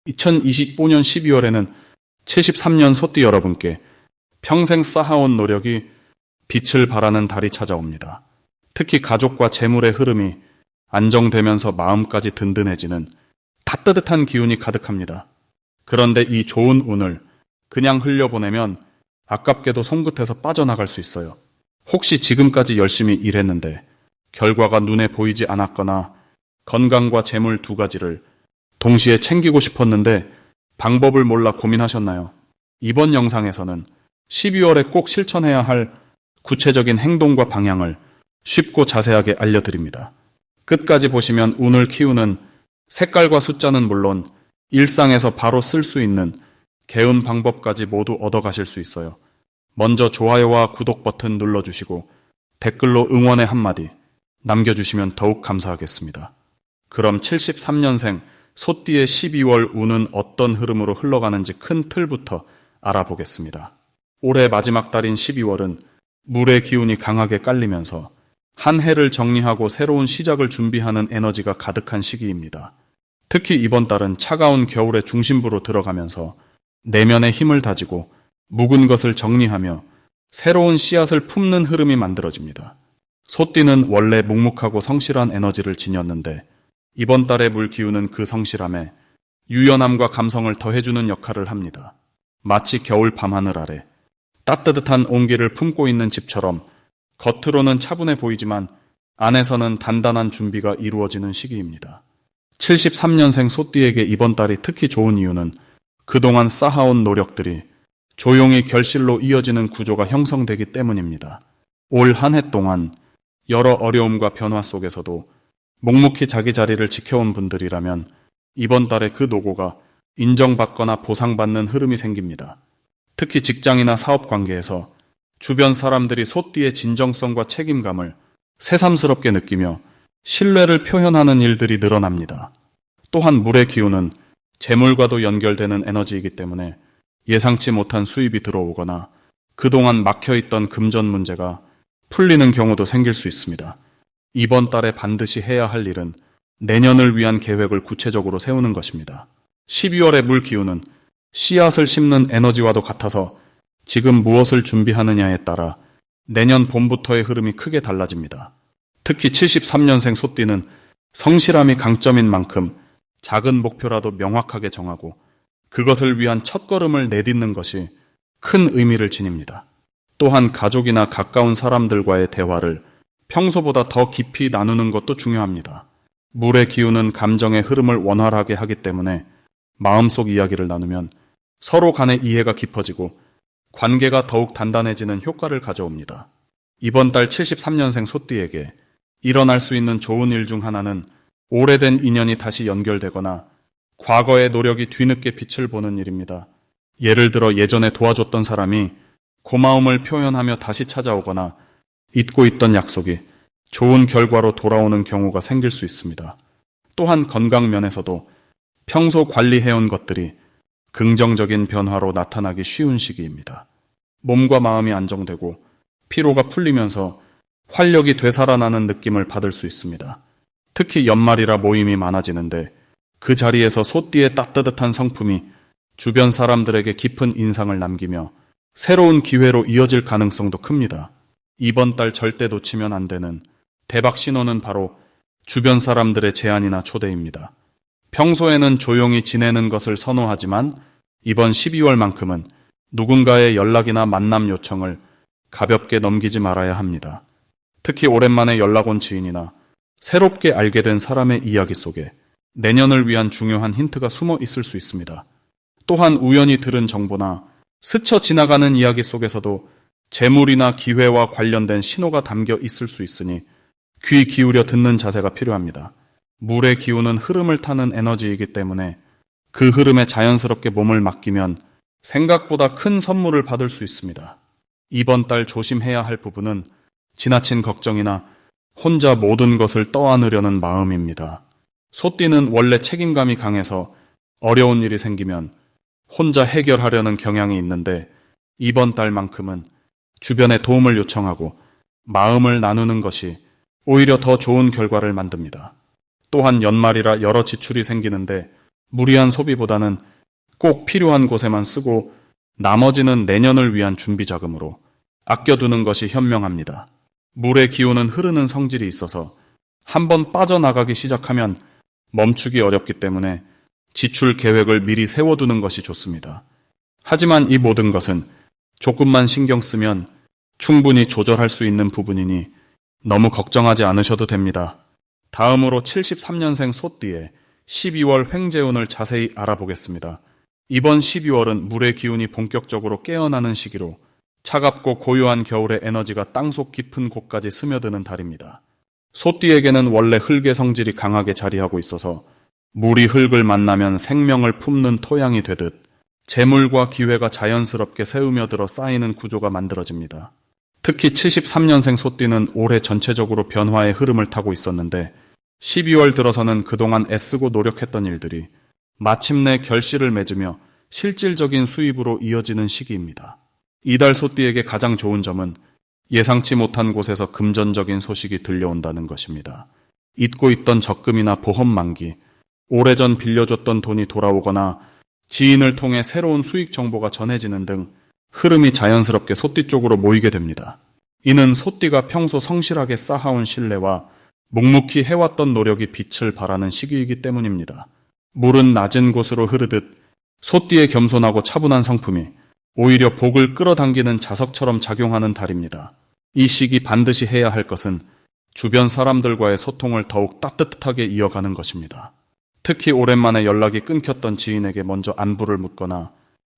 2025년 12월에는 73년 소띠 여러분께 평생 쌓아온 노력이 빛을 발하는 달이 찾아옵니다. 특히 가족과 재물의 흐름이 안정되면서 마음까지 든든해지는 따뜻한 기운이 가득합니다. 그런데 이 좋은 운을 그냥 흘려보내면 아깝게도 손끝에서 빠져나갈 수 있어요. 혹시 지금까지 열심히 일했는데 결과가 눈에 보이지 않았거나 건강과 재물 두 가지를 동시에 챙기고 싶었는데 방법을 몰라 고민하셨나요? 이번 영상에서는 12월에 꼭 실천해야 할 구체적인 행동과 방향을 쉽고 자세하게 알려드립니다. 끝까지 보시면 운을 키우는 색깔과 숫자는 물론 일상에서 바로 쓸 수 있는 개운 방법까지 모두 얻어가실 수 있어요. 먼저 좋아요와 구독 버튼 눌러주시고 댓글로 응원의 한마디 남겨주시면 더욱 감사하겠습니다. 그럼 73년생 소띠의 12월 운은 어떤 흐름으로 흘러가는지 큰 틀부터 알아보겠습니다. 올해 마지막 달인 12월은 물의 기운이 강하게 깔리면서 한 해를 정리하고 새로운 시작을 준비하는 에너지가 가득한 시기입니다. 특히 이번 달은 차가운 겨울의 중심부로 들어가면서 내면의 힘을 다지고 묵은 것을 정리하며 새로운 씨앗을 품는 흐름이 만들어집니다. 소띠는 원래 묵묵하고 성실한 에너지를 지녔는데 이번 달의 물 기운은 그 성실함에 유연함과 감성을 더해주는 역할을 합니다. 마치 겨울 밤하늘 아래 따뜻한 온기를 품고 있는 집처럼 겉으로는 차분해 보이지만 안에서는 단단한 준비가 이루어지는 시기입니다. 73년생 소띠에게 이번 달이 특히 좋은 이유는 그동안 쌓아온 노력들이 조용히 결실로 이어지는 구조가 형성되기 때문입니다. 올 한 해 동안 여러 어려움과 변화 속에서도 묵묵히 자기 자리를 지켜온 분들이라면 이번 달에 그 노고가 인정받거나 보상받는 흐름이 생깁니다. 특히 직장이나 사업 관계에서 주변 사람들이 소띠의 진정성과 책임감을 새삼스럽게 느끼며 신뢰를 표현하는 일들이 늘어납니다. 또한 물의 기운은 재물과도 연결되는 에너지이기 때문에 예상치 못한 수입이 들어오거나 그동안 막혀있던 금전 문제가 풀리는 경우도 생길 수 있습니다. 이번 달에 반드시 해야 할 일은 내년을 위한 계획을 구체적으로 세우는 것입니다. 12월의 물 기운은 씨앗을 심는 에너지와도 같아서 지금 무엇을 준비하느냐에 따라 내년 봄부터의 흐름이 크게 달라집니다. 특히 73년생 소띠는 성실함이 강점인 만큼 작은 목표라도 명확하게 정하고 그것을 위한 첫걸음을 내딛는 것이 큰 의미를 지닙니다. 또한 가족이나 가까운 사람들과의 대화를 평소보다 더 깊이 나누는 것도 중요합니다. 물의 기운은 감정의 흐름을 원활하게 하기 때문에 마음속 이야기를 나누면 서로 간의 이해가 깊어지고 관계가 더욱 단단해지는 효과를 가져옵니다. 이번 달 73년생 소띠에게 일어날 수 있는 좋은 일 중 하나는 오래된 인연이 다시 연결되거나 과거의 노력이 뒤늦게 빛을 보는 일입니다. 예를 들어 예전에 도와줬던 사람이 고마움을 표현하며 다시 찾아오거나 잊고 있던 약속이 좋은 결과로 돌아오는 경우가 생길 수 있습니다. 또한 건강 면에서도 평소 관리해온 것들이 긍정적인 변화로 나타나기 쉬운 시기입니다. 몸과 마음이 안정되고 피로가 풀리면서 활력이 되살아나는 느낌을 받을 수 있습니다. 특히 연말이라 모임이 많아지는데 그 자리에서 소띠의 따뜻한 성품이 주변 사람들에게 깊은 인상을 남기며 새로운 기회로 이어질 가능성도 큽니다. 이번 달 절대 놓치면 안 되는 대박 신호는 바로 주변 사람들의 제안이나 초대입니다. 평소에는 조용히 지내는 것을 선호하지만 이번 12월만큼은 누군가의 연락이나 만남 요청을 가볍게 넘기지 말아야 합니다. 특히 오랜만에 연락 온 지인이나 새롭게 알게 된 사람의 이야기 속에 내년을 위한 중요한 힌트가 숨어 있을 수 있습니다. 또한 우연히 들은 정보나 스쳐 지나가는 이야기 속에서도 재물이나 기회와 관련된 신호가 담겨 있을 수 있으니 귀 기울여 듣는 자세가 필요합니다. 물의 기운은 흐름을 타는 에너지이기 때문에 그 흐름에 자연스럽게 몸을 맡기면 생각보다 큰 선물을 받을 수 있습니다. 이번 달 조심해야 할 부분은 지나친 걱정이나 혼자 모든 것을 떠안으려는 마음입니다. 소띠는 원래 책임감이 강해서 어려운 일이 생기면 혼자 해결하려는 경향이 있는데 이번 달만큼은 주변에 도움을 요청하고 마음을 나누는 것이 오히려 더 좋은 결과를 만듭니다. 또한 연말이라 여러 지출이 생기는데 무리한 소비보다는 꼭 필요한 곳에만 쓰고 나머지는 내년을 위한 준비 자금으로 아껴두는 것이 현명합니다. 물의 기운은 흐르는 성질이 있어서 한번 빠져나가기 시작하면 멈추기 어렵기 때문에 지출 계획을 미리 세워두는 것이 좋습니다. 하지만 이 모든 것은 조금만 신경 쓰면 충분히 조절할 수 있는 부분이니 너무 걱정하지 않으셔도 됩니다. 다음으로 73년생 소띠의 12월 횡재운을 자세히 알아보겠습니다. 이번 12월은 물의 기운이 본격적으로 깨어나는 시기로 차갑고 고요한 겨울의 에너지가 땅속 깊은 곳까지 스며드는 달입니다. 소띠에게는 원래 흙의 성질이 강하게 자리하고 있어서 물이 흙을 만나면 생명을 품는 토양이 되듯 재물과 기회가 자연스럽게 새우며들어 쌓이는 구조가 만들어집니다. 특히 73년생 소띠는 올해 전체적으로 변화의 흐름을 타고 있었는데 12월 들어서는 그동안 애쓰고 노력했던 일들이 마침내 결실을 맺으며 실질적인 수입으로 이어지는 시기입니다. 이달 소띠에게 가장 좋은 점은 예상치 못한 곳에서 금전적인 소식이 들려온다는 것입니다. 잊고 있던 적금이나 보험 만기, 오래전 빌려줬던 돈이 돌아오거나 지인을 통해 새로운 수익 정보가 전해지는 등 흐름이 자연스럽게 소띠 쪽으로 모이게 됩니다. 이는 소띠가 평소 성실하게 쌓아온 신뢰와 묵묵히 해왔던 노력이 빛을 발하는 시기이기 때문입니다. 물은 낮은 곳으로 흐르듯 소띠의 겸손하고 차분한 성품이 오히려 복을 끌어당기는 자석처럼 작용하는 달입니다. 이 시기 반드시 해야 할 것은 주변 사람들과의 소통을 더욱 따뜻하게 이어가는 것입니다. 특히 오랜만에 연락이 끊겼던 지인에게 먼저 안부를 묻거나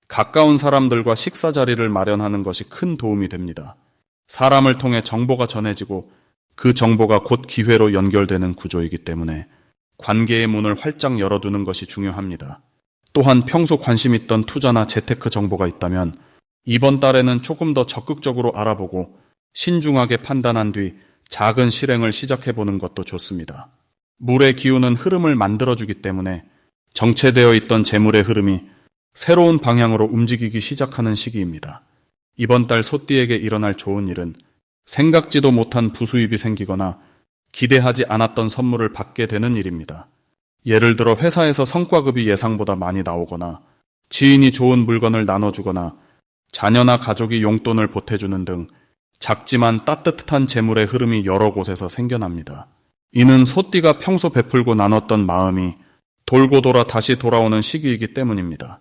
가까운 사람들과 식사 자리를 마련하는 것이 큰 도움이 됩니다. 사람을 통해 정보가 전해지고 그 정보가 곧 기회로 연결되는 구조이기 때문에 관계의 문을 활짝 열어두는 것이 중요합니다. 또한 평소 관심 있던 투자나 재테크 정보가 있다면 이번 달에는 조금 더 적극적으로 알아보고 신중하게 판단한 뒤 작은 실행을 시작해보는 것도 좋습니다. 물의 기운은 흐름을 만들어주기 때문에 정체되어 있던 재물의 흐름이 새로운 방향으로 움직이기 시작하는 시기입니다. 이번 달 소띠에게 일어날 좋은 일은 생각지도 못한 부수입이 생기거나 기대하지 않았던 선물을 받게 되는 일입니다. 예를 들어 회사에서 성과급이 예상보다 많이 나오거나 지인이 좋은 물건을 나눠주거나 자녀나 가족이 용돈을 보태주는 등 작지만 따뜻한 재물의 흐름이 여러 곳에서 생겨납니다. 이는 소띠가 평소 베풀고 나눴던 마음이 돌고 돌아 다시 돌아오는 시기이기 때문입니다.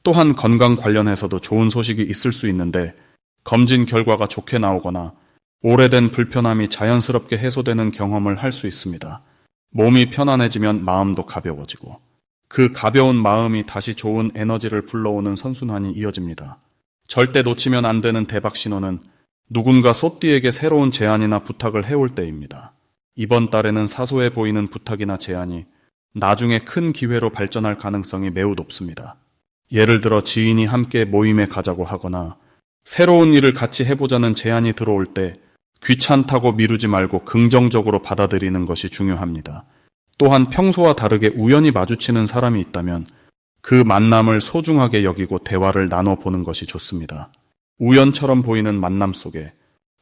또한 건강 관련해서도 좋은 소식이 있을 수 있는데 검진 결과가 좋게 나오거나 오래된 불편함이 자연스럽게 해소되는 경험을 할 수 있습니다. 몸이 편안해지면 마음도 가벼워지고 그 가벼운 마음이 다시 좋은 에너지를 불러오는 선순환이 이어집니다. 절대 놓치면 안 되는 대박 신호는 누군가 소띠에게 새로운 제안이나 부탁을 해올 때입니다. 이번 달에는 사소해 보이는 부탁이나 제안이 나중에 큰 기회로 발전할 가능성이 매우 높습니다. 예를 들어 지인이 함께 모임에 가자고 하거나 새로운 일을 같이 해보자는 제안이 들어올 때 귀찮다고 미루지 말고 긍정적으로 받아들이는 것이 중요합니다. 또한 평소와 다르게 우연히 마주치는 사람이 있다면 그 만남을 소중하게 여기고 대화를 나눠보는 것이 좋습니다. 우연처럼 보이는 만남 속에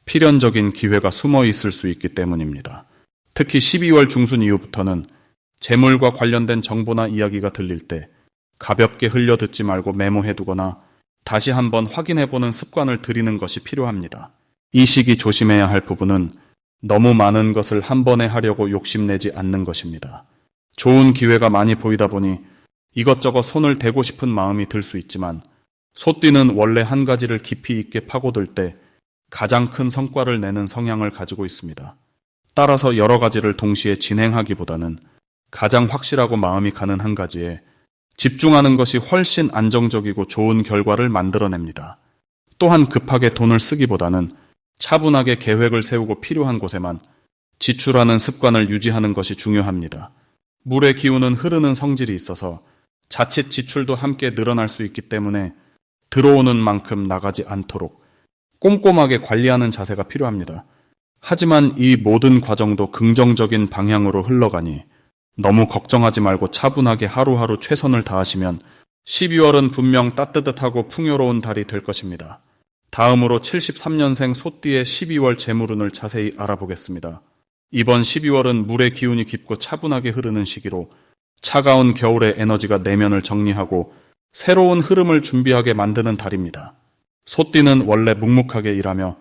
필연적인 기회가 숨어 있을 수 있기 때문입니다. 특히 12월 중순 이후부터는 재물과 관련된 정보나 이야기가 들릴 때 가볍게 흘려듣지 말고 메모해두거나 다시 한번 확인해보는 습관을 들이는 것이 필요합니다. 이 시기 조심해야 할 부분은 너무 많은 것을 한 번에 하려고 욕심내지 않는 것입니다. 좋은 기회가 많이 보이다 보니 이것저것 손을 대고 싶은 마음이 들 수 있지만 소띠는 원래 한 가지를 깊이 있게 파고들 때 가장 큰 성과를 내는 성향을 가지고 있습니다. 따라서 여러 가지를 동시에 진행하기보다는 가장 확실하고 마음이 가는 한 가지에 집중하는 것이 훨씬 안정적이고 좋은 결과를 만들어냅니다. 또한 급하게 돈을 쓰기보다는 차분하게 계획을 세우고 필요한 곳에만 지출하는 습관을 유지하는 것이 중요합니다. 물의 기운은 흐르는 성질이 있어서 자칫 지출도 함께 늘어날 수 있기 때문에 들어오는 만큼 나가지 않도록 꼼꼼하게 관리하는 자세가 필요합니다. 하지만 이 모든 과정도 긍정적인 방향으로 흘러가니 너무 걱정하지 말고 차분하게 하루하루 최선을 다하시면 12월은 분명 따뜻하고 풍요로운 달이 될 것입니다. 다음으로 73년생 소띠의 12월 재물운을 자세히 알아보겠습니다. 이번 12월은 물의 기운이 깊고 차분하게 흐르는 시기로 차가운 겨울의 에너지가 내면을 정리하고 새로운 흐름을 준비하게 만드는 달입니다. 소띠는 원래 묵묵하게 일하며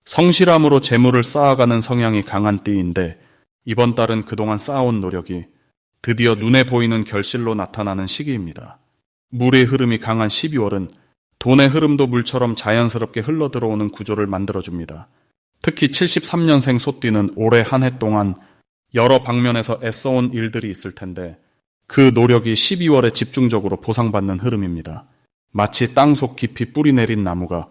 성실함으로 재물을 쌓아가는 성향이 강한 띠인데 이번 달은 그동안 쌓아온 노력이 드디어 눈에 보이는 결실로 나타나는 시기입니다. 물의 흐름이 강한 12월은 돈의 흐름도 물처럼 자연스럽게 흘러들어오는 구조를 만들어줍니다. 특히 73년생 소띠는 올해 한 해 동안 여러 방면에서 애써온 일들이 있을 텐데 그 노력이 12월에 집중적으로 보상받는 흐름입니다. 마치 땅속 깊이 뿌리 내린 나무가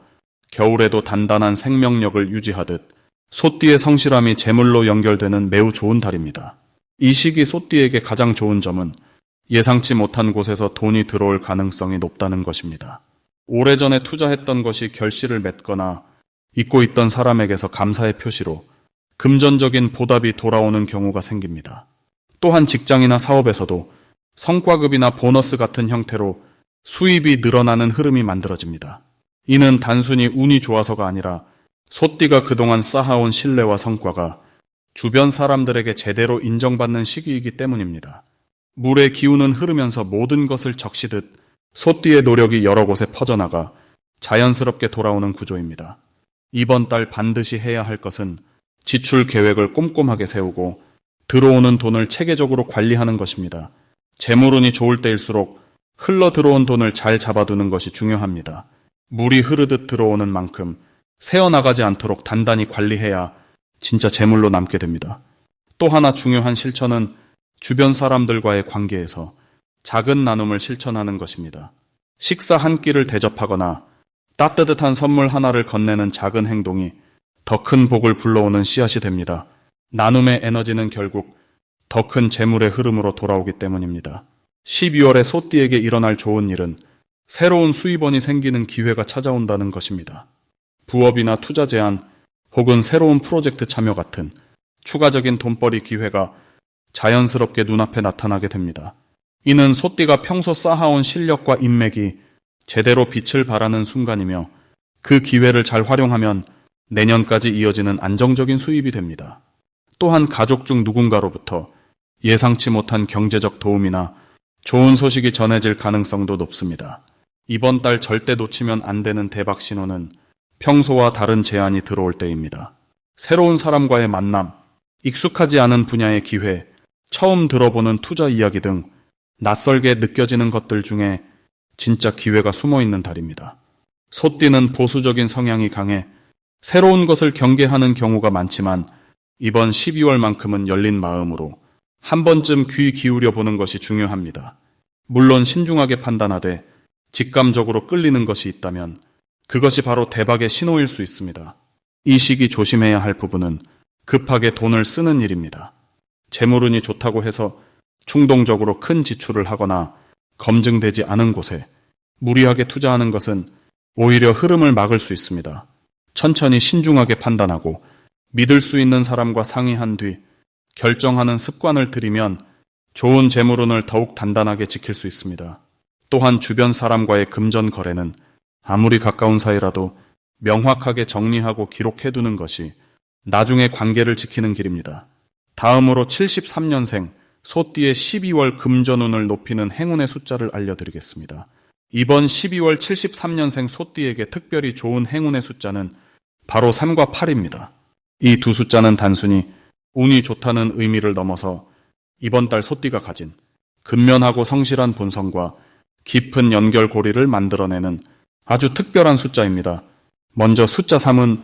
겨울에도 단단한 생명력을 유지하듯 소띠의 성실함이 재물로 연결되는 매우 좋은 달입니다. 이 시기 소띠에게 가장 좋은 점은 예상치 못한 곳에서 돈이 들어올 가능성이 높다는 것입니다. 오래전에 투자했던 것이 결실을 맺거나 잊고 있던 사람에게서 감사의 표시로 금전적인 보답이 돌아오는 경우가 생깁니다. 또한 직장이나 사업에서도 성과급이나 보너스 같은 형태로 수입이 늘어나는 흐름이 만들어집니다. 이는 단순히 운이 좋아서가 아니라 소띠가 그동안 쌓아온 신뢰와 성과가 주변 사람들에게 제대로 인정받는 시기이기 때문입니다. 물의 기운은 흐르면서 모든 것을 적시듯 소띠의 노력이 여러 곳에 퍼져나가 자연스럽게 돌아오는 구조입니다. 이번 달 반드시 해야 할 것은 지출 계획을 꼼꼼하게 세우고 들어오는 돈을 체계적으로 관리하는 것입니다. 재물운이 좋을 때일수록 흘러 들어온 돈을 잘 잡아두는 것이 중요합니다. 물이 흐르듯 들어오는 만큼 새어나가지 않도록 단단히 관리해야 진짜 재물로 남게 됩니다. 또 하나 중요한 실천은 주변 사람들과의 관계에서 작은 나눔을 실천하는 것입니다. 식사 한 끼를 대접하거나 따뜻한 선물 하나를 건네는 작은 행동이 더 큰 복을 불러오는 씨앗이 됩니다. 나눔의 에너지는 결국 더 큰 재물의 흐름으로 돌아오기 때문입니다. 12월에 소띠에게 일어날 좋은 일은 새로운 수입원이 생기는 기회가 찾아온다는 것입니다. 부업이나 투자 제안 혹은 새로운 프로젝트 참여 같은 추가적인 돈벌이 기회가 자연스럽게 눈앞에 나타나게 됩니다. 이는 소띠가 평소 쌓아온 실력과 인맥이 제대로 빛을 발하는 순간이며 그 기회를 잘 활용하면 내년까지 이어지는 안정적인 수입이 됩니다. 또한 가족 중 누군가로부터 예상치 못한 경제적 도움이나 좋은 소식이 전해질 가능성도 높습니다. 이번 달 절대 놓치면 안 되는 대박 신호는 평소와 다른 제안이 들어올 때입니다. 새로운 사람과의 만남, 익숙하지 않은 분야의 기회, 처음 들어보는 투자 이야기 등 낯설게 느껴지는 것들 중에 진짜 기회가 숨어 있는 달입니다. 소띠는 보수적인 성향이 강해 새로운 것을 경계하는 경우가 많지만 이번 12월만큼은 열린 마음으로 한 번쯤 귀 기울여 보는 것이 중요합니다. 물론 신중하게 판단하되 직감적으로 끌리는 것이 있다면 그것이 바로 대박의 신호일 수 있습니다. 이 시기 조심해야 할 부분은 급하게 돈을 쓰는 일입니다. 재물운이 좋다고 해서 충동적으로 큰 지출을 하거나 검증되지 않은 곳에 무리하게 투자하는 것은 오히려 흐름을 막을 수 있습니다. 천천히 신중하게 판단하고 믿을 수 있는 사람과 상의한 뒤 결정하는 습관을 들이면 좋은 재물운을 더욱 단단하게 지킬 수 있습니다. 또한 주변 사람과의 금전 거래는 아무리 가까운 사이라도 명확하게 정리하고 기록해두는 것이 나중에 관계를 지키는 길입니다. 다음으로 73년생 소띠의 12월 금전운을 높이는 행운의 숫자를 알려드리겠습니다. 이번 12월 73년생 소띠에게 특별히 좋은 행운의 숫자는 바로 3과 8입니다. 이 두 숫자는 단순히 운이 좋다는 의미를 넘어서 이번 달 소띠가 가진 근면하고 성실한 본성과 깊은 연결고리를 만들어내는 아주 특별한 숫자입니다. 먼저 숫자 3은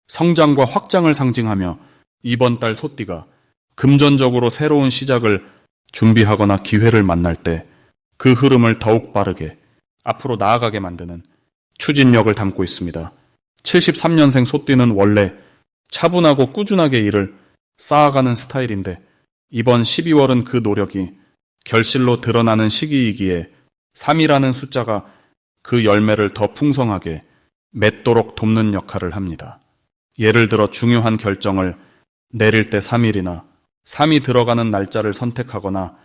성장과 확장을 상징하며 이번 달 소띠가 금전적으로 새로운 시작을 준비하거나 기회를 만날 때 그 흐름을 더욱 빠르게 앞으로 나아가게 만드는 추진력을 담고 있습니다. 73년생 소띠는 원래 차분하고 꾸준하게 일을 쌓아가는 스타일인데 이번 12월은 그 노력이 결실로 드러나는 시기이기에 3이라는 숫자가 그 열매를 더 풍성하게 맺도록 돕는 역할을 합니다. 예를 들어 중요한 결정을 내릴 때 3일이나 3이 들어가는 날짜를 선택하거나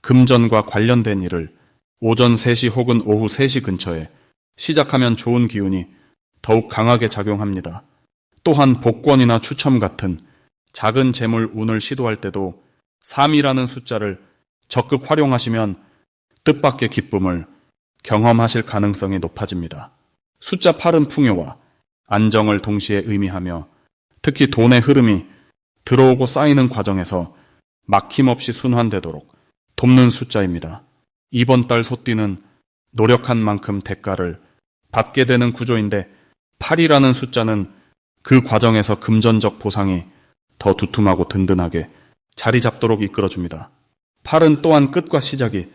금전과 관련된 일을 오전 3시 혹은 오후 3시 근처에 시작하면 좋은 기운이 더욱 강하게 작용합니다. 또한 복권이나 추첨 같은 작은 재물 운을 시도할 때도 3이라는 숫자를 적극 활용하시면 뜻밖의 기쁨을 경험하실 가능성이 높아집니다. 숫자 8은 풍요와 안정을 동시에 의미하며 특히 돈의 흐름이 들어오고 쌓이는 과정에서 막힘없이 순환되도록 돕는 숫자입니다. 이번 달 소띠는 노력한 만큼 대가를 받게 되는 구조인데 8이라는 숫자는 그 과정에서 금전적 보상이 더 두툼하고 든든하게 자리 잡도록 이끌어줍니다. 8은 또한 끝과 시작이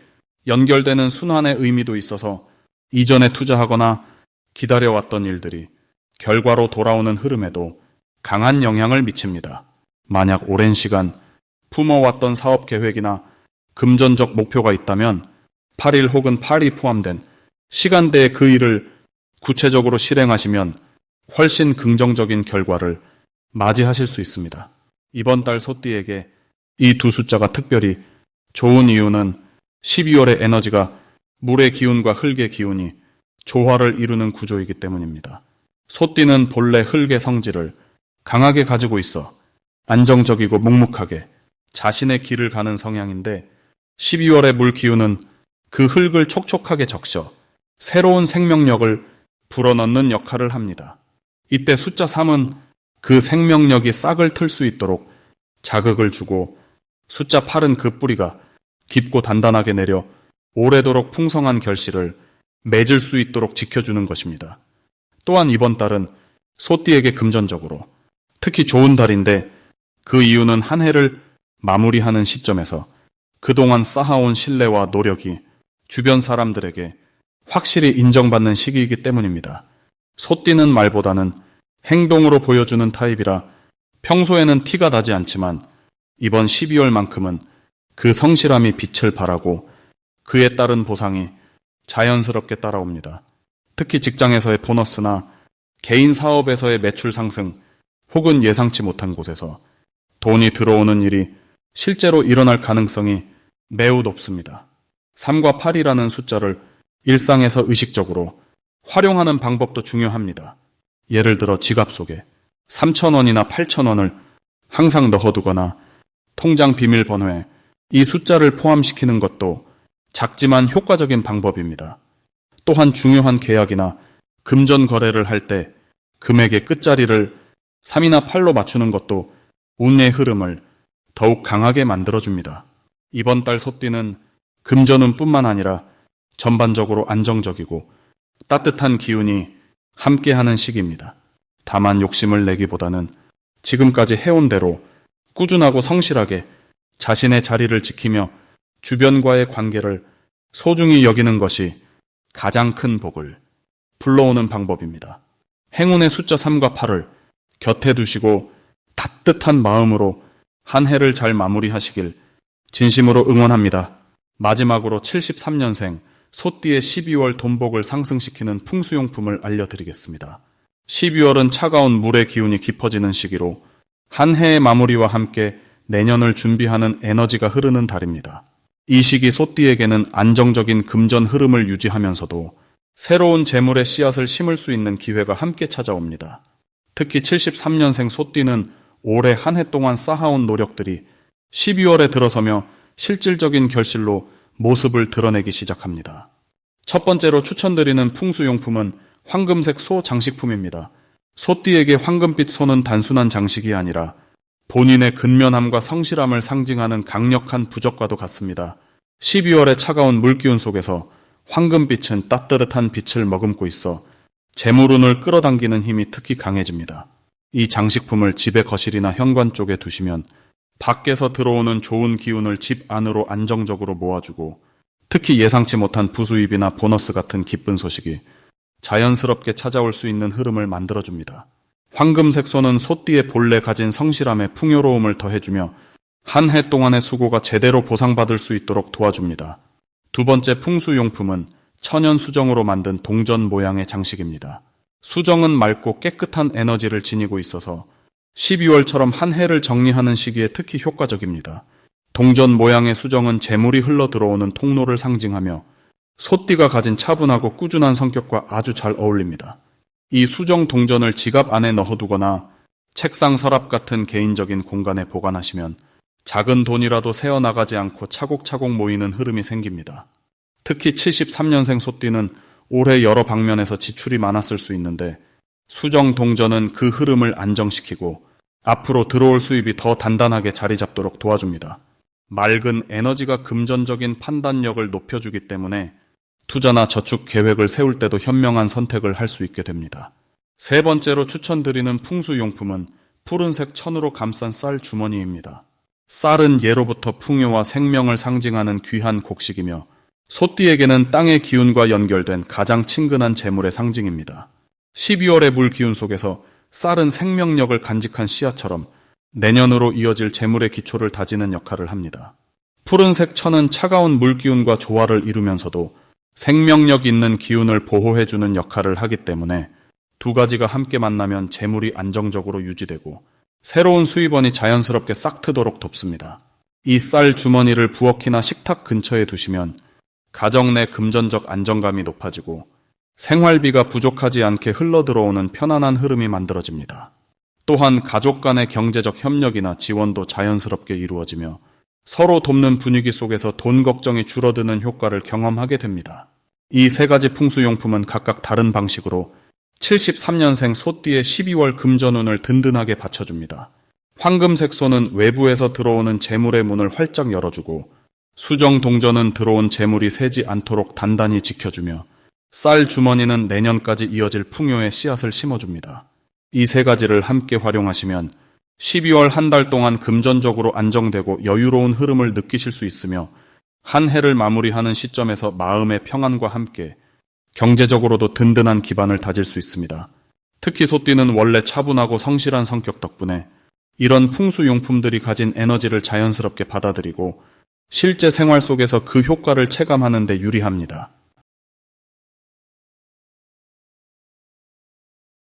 연결되는 순환의 의미도 있어서 이전에 투자하거나 기다려왔던 일들이 결과로 돌아오는 흐름에도 강한 영향을 미칩니다. 만약 오랜 시간 품어왔던 사업 계획이나 금전적 목표가 있다면 8일 혹은 8이 포함된 시간대에 그 일을 구체적으로 실행하시면 훨씬 긍정적인 결과를 맞이하실 수 있습니다. 이번 달 소띠에게 이 두 숫자가 특별히 좋은 이유는 12월의 에너지가 물의 기운과 흙의 기운이 조화를 이루는 구조이기 때문입니다. 소띠는 본래 흙의 성질을 강하게 가지고 있어 안정적이고 묵묵하게 자신의 길을 가는 성향인데 12월의 물 기운은 그 흙을 촉촉하게 적셔 새로운 생명력을 불어넣는 역할을 합니다. 이때 숫자 3은 그 생명력이 싹을 틀 수 있도록 자극을 주고 숫자 8은 그 뿌리가 깊고 단단하게 내려 오래도록 풍성한 결실을 맺을 수 있도록 지켜주는 것입니다. 또한 이번 달은 소띠에게 금전적으로 특히 좋은 달인데 그 이유는 한 해를 마무리하는 시점에서 그동안 쌓아온 신뢰와 노력이 주변 사람들에게 확실히 인정받는 시기이기 때문입니다. 소띠는 말보다는 행동으로 보여주는 타입이라 평소에는 티가 나지 않지만 이번 12월만큼은 그 성실함이 빛을 발하고 그에 따른 보상이 자연스럽게 따라옵니다. 특히 직장에서의 보너스나 개인 사업에서의 매출 상승 혹은 예상치 못한 곳에서 돈이 들어오는 일이 실제로 일어날 가능성이 매우 높습니다. 3과 8이라는 숫자를 일상에서 의식적으로 활용하는 방법도 중요합니다. 예를 들어 지갑 속에 3,000원이나 8,000원을 항상 넣어두거나 통장 비밀번호에 이 숫자를 포함시키는 것도 작지만 효과적인 방법입니다. 또한 중요한 계약이나 금전 거래를 할 때 금액의 끝자리를 3이나 8로 맞추는 것도 운의 흐름을 더욱 강하게 만들어줍니다. 이번 달 소띠는 금전운뿐만 아니라 전반적으로 안정적이고 따뜻한 기운이 함께하는 시기입니다. 다만 욕심을 내기보다는 지금까지 해온 대로 꾸준하고 성실하게 자신의 자리를 지키며 주변과의 관계를 소중히 여기는 것이 가장 큰 복을 불러오는 방법입니다. 행운의 숫자 3과 8을 곁에 두시고 따뜻한 마음으로 한 해를 잘 마무리하시길 진심으로 응원합니다. 마지막으로 73년생 소띠의 12월 돈복을 상승시키는 풍수용품을 알려드리겠습니다. 12월은 차가운 물의 기운이 깊어지는 시기로 한 해의 마무리와 함께 내년을 준비하는 에너지가 흐르는 달입니다. 이 시기 소띠에게는 안정적인 금전 흐름을 유지하면서도 새로운 재물의 씨앗을 심을 수 있는 기회가 함께 찾아옵니다. 특히 73년생 소띠는 올해 한 해 동안 쌓아온 노력들이 12월에 들어서며 실질적인 결실로 모습을 드러내기 시작합니다. 첫 번째로 추천드리는 풍수용품은 황금색 소 장식품입니다. 소띠에게 황금빛 소는 단순한 장식이 아니라 본인의 근면함과 성실함을 상징하는 강력한 부적과도 같습니다. 12월의 차가운 물기운 속에서 황금빛은 따뜻한 빛을 머금고 있어 재물운을 끌어당기는 힘이 특히 강해집니다. 이 장식품을 집의 거실이나 현관 쪽에 두시면 밖에서 들어오는 좋은 기운을 집 안으로 안정적으로 모아주고 특히 예상치 못한 부수입이나 보너스 같은 기쁜 소식이 자연스럽게 찾아올 수 있는 흐름을 만들어줍니다. 황금색 소는 소띠의 본래 가진 성실함에 풍요로움을 더해주며 한 해 동안의 수고가 제대로 보상받을 수 있도록 도와줍니다. 두 번째 풍수용품은 천연 수정으로 만든 동전 모양의 장식입니다. 수정은 맑고 깨끗한 에너지를 지니고 있어서 12월처럼 한 해를 정리하는 시기에 특히 효과적입니다. 동전 모양의 수정은 재물이 흘러 들어오는 통로를 상징하며 소띠가 가진 차분하고 꾸준한 성격과 아주 잘 어울립니다. 이 수정 동전을 지갑 안에 넣어두거나 책상 서랍 같은 개인적인 공간에 보관하시면 작은 돈이라도 새어나가지 않고 차곡차곡 모이는 흐름이 생깁니다. 특히 73년생 소띠는 올해 여러 방면에서 지출이 많았을 수 있는데 수정 동전은 그 흐름을 안정시키고 앞으로 들어올 수입이 더 단단하게 자리 잡도록 도와줍니다. 맑은 에너지가 금전적인 판단력을 높여주기 때문에 투자나 저축 계획을 세울 때도 현명한 선택을 할 수 있게 됩니다. 세 번째로 추천드리는 풍수용품은 푸른색 천으로 감싼 쌀 주머니입니다. 쌀은 예로부터 풍요와 생명을 상징하는 귀한 곡식이며 소띠에게는 땅의 기운과 연결된 가장 친근한 재물의 상징입니다. 12월의 물 기운 속에서 쌀은 생명력을 간직한 씨앗처럼 내년으로 이어질 재물의 기초를 다지는 역할을 합니다. 푸른색 천은 차가운 물 기운과 조화를 이루면서도 생명력 있는 기운을 보호해주는 역할을 하기 때문에 두 가지가 함께 만나면 재물이 안정적으로 유지되고 새로운 수입원이 자연스럽게 싹트도록 돕습니다. 이 쌀 주머니를 부엌이나 식탁 근처에 두시면 가정 내 금전적 안정감이 높아지고 생활비가 부족하지 않게 흘러들어오는 편안한 흐름이 만들어집니다. 또한 가족 간의 경제적 협력이나 지원도 자연스럽게 이루어지며 서로 돕는 분위기 속에서 돈 걱정이 줄어드는 효과를 경험하게 됩니다. 이 세 가지 풍수용품은 각각 다른 방식으로 73년생 소띠의 12월 금전운을 든든하게 받쳐줍니다. 황금색 소는 외부에서 들어오는 재물의 문을 활짝 열어주고 수정 동전은 들어온 재물이 새지 않도록 단단히 지켜주며 쌀 주머니는 내년까지 이어질 풍요의 씨앗을 심어줍니다. 이 세 가지를 함께 활용하시면 12월 한 달 동안 금전적으로 안정되고 여유로운 흐름을 느끼실 수 있으며 한 해를 마무리하는 시점에서 마음의 평안과 함께 경제적으로도 든든한 기반을 다질 수 있습니다. 특히 소띠는 원래 차분하고 성실한 성격 덕분에 이런 풍수용품들이 가진 에너지를 자연스럽게 받아들이고 실제 생활 속에서 그 효과를 체감하는 데 유리합니다.